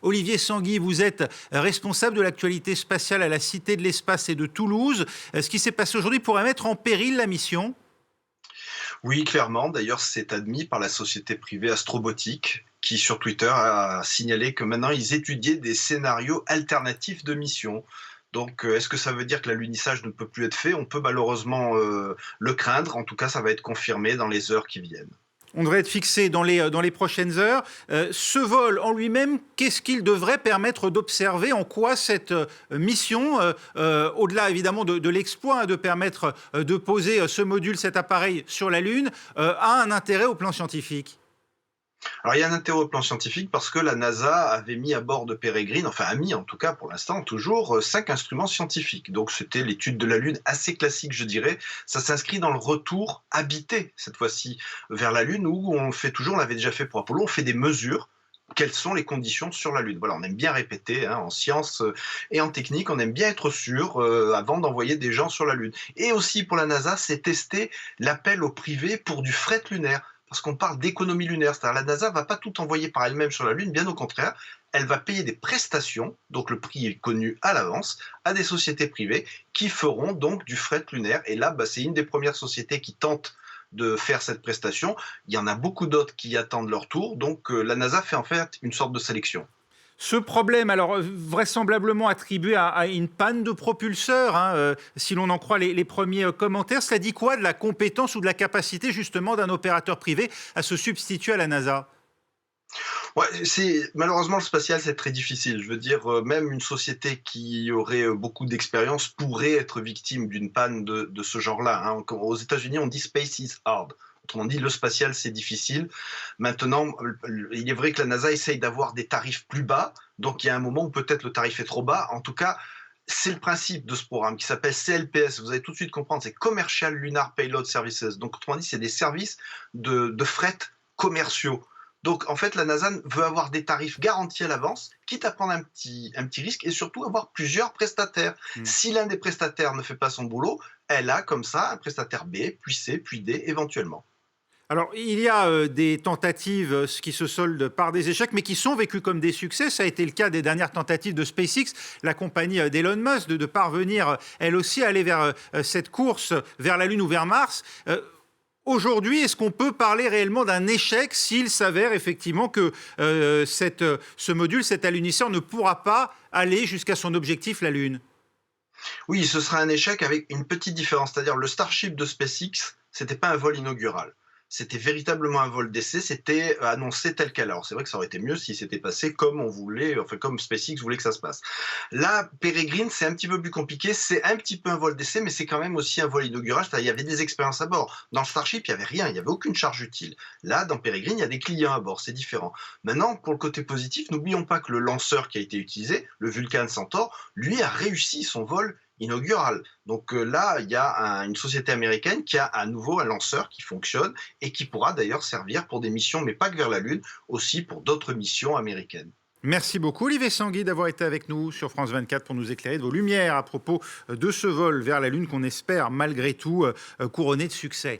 Olivier Sanguy, vous êtes responsable de l'actualité spatiale à la Cité de l'Espace et de Toulouse. Ce qui s'est passé aujourd'hui pourrait mettre en péril la mission? Oui, clairement. D'ailleurs, c'est admis par la société privée Astrobotic, qui sur Twitter a signalé que maintenant ils étudiaient des scénarios alternatifs de mission. Donc, est-ce que ça veut dire que l'alunissage ne peut plus être fait? On peut malheureusement le craindre. En tout cas, ça va être confirmé dans les heures qui viennent. On devrait être fixé dans les prochaines heures. Ce vol en lui-même, qu'est-ce qu'il devrait permettre d'observer? En quoi cette mission, au-delà évidemment de l'exploit de permettre de poser ce module, cet appareil sur la Lune, a un intérêt au plan scientifique? Alors, il y a un intérêt au plan scientifique parce que la NASA avait mis à bord de Peregrine, enfin a mis en tout cas pour l'instant toujours, 5 instruments scientifiques. Donc c'était l'étude de la Lune assez classique, je dirais. Ça s'inscrit dans le retour habité, cette fois-ci, vers la Lune, où on fait toujours, on l'avait déjà fait pour Apollo, on fait des mesures. Quelles sont les conditions sur la Lune? Voilà, on aime bien répéter, hein, en sciences et en technique, on aime bien être sûr avant d'envoyer des gens sur la Lune. Et aussi pour la NASA, c'est tester l'appel au privé pour du fret lunaire. Parce qu'on parle d'économie lunaire, c'est-à-dire la NASA ne va pas tout envoyer par elle-même sur la Lune, bien au contraire, elle va payer des prestations, donc le prix est connu à l'avance, à des sociétés privées qui feront donc du fret lunaire. Et là, c'est une des premières sociétés qui tente de faire cette prestation. Il y en a beaucoup d'autres qui attendent leur tour, donc la NASA fait en fait une sorte de sélection. Ce problème, alors vraisemblablement attribué à une panne de propulseur, hein, si l'on en croit les premiers commentaires, cela dit quoi de la compétence ou de la capacité justement d'un opérateur privé à se substituer à la NASA? Ouais, malheureusement le spatial, c'est très difficile. Je veux dire, même une société qui aurait beaucoup d'expérience pourrait être victime d'une panne de ce genre-là, hein. Aux États-Unis, on dit space is hard. Autrement dit, le spatial, c'est difficile. Maintenant, il est vrai que la NASA essaye d'avoir des tarifs plus bas. Donc, il y a un moment où peut-être le tarif est trop bas. En tout cas, c'est le principe de ce programme qui s'appelle CLPS. Vous allez tout de suite comprendre, c'est Commercial Lunar Payload Services. Donc, autrement dit, c'est des services de fret commerciaux. Donc, en fait, la NASA veut avoir des tarifs garantis à l'avance, quitte à prendre un petit risque et surtout avoir plusieurs prestataires. Hmm. Si l'un des prestataires ne fait pas son boulot, elle a comme ça un prestataire B, puis C, puis D éventuellement. Alors, il y a des tentatives qui se soldent par des échecs, mais qui sont vécues comme des succès. Ça a été le cas des dernières tentatives de SpaceX, la compagnie d'Elon Musk, de parvenir, elle aussi, à aller vers cette course vers la Lune ou vers Mars. Aujourd'hui, est-ce qu'on peut parler réellement d'un échec s'il s'avère effectivement que ce module, cet alunisseur, ne pourra pas aller jusqu'à son objectif, la Lune? Oui, ce sera un échec avec une petite différence, c'est-à-dire le Starship de SpaceX, c'était pas un vol inaugural. C'était véritablement un vol d'essai, c'était annoncé tel quel. Alors c'est vrai que ça aurait été mieux si c'était passé comme on voulait, enfin comme SpaceX voulait que ça se passe. Là, Peregrine, c'est un petit peu plus compliqué, c'est un petit peu un vol d'essai, mais c'est quand même aussi un vol inaugural, c'est-à-dire il y avait des expériences à bord. Dans le Starship, il n'y avait rien, il n'y avait aucune charge utile. Là, dans Peregrine, il y a des clients à bord, c'est différent. Maintenant, pour le côté positif, n'oublions pas que le lanceur qui a été utilisé, le Vulcan Centaur, lui a réussi son vol inaugural. Donc là, il y a une société américaine qui a à nouveau un lanceur qui fonctionne et qui pourra d'ailleurs servir pour des missions, mais pas que vers la Lune, aussi pour d'autres missions américaines. Merci beaucoup Olivier Sanguy d'avoir été avec nous sur France 24 pour nous éclairer de vos lumières à propos de ce vol vers la Lune qu'on espère malgré tout couronner de succès.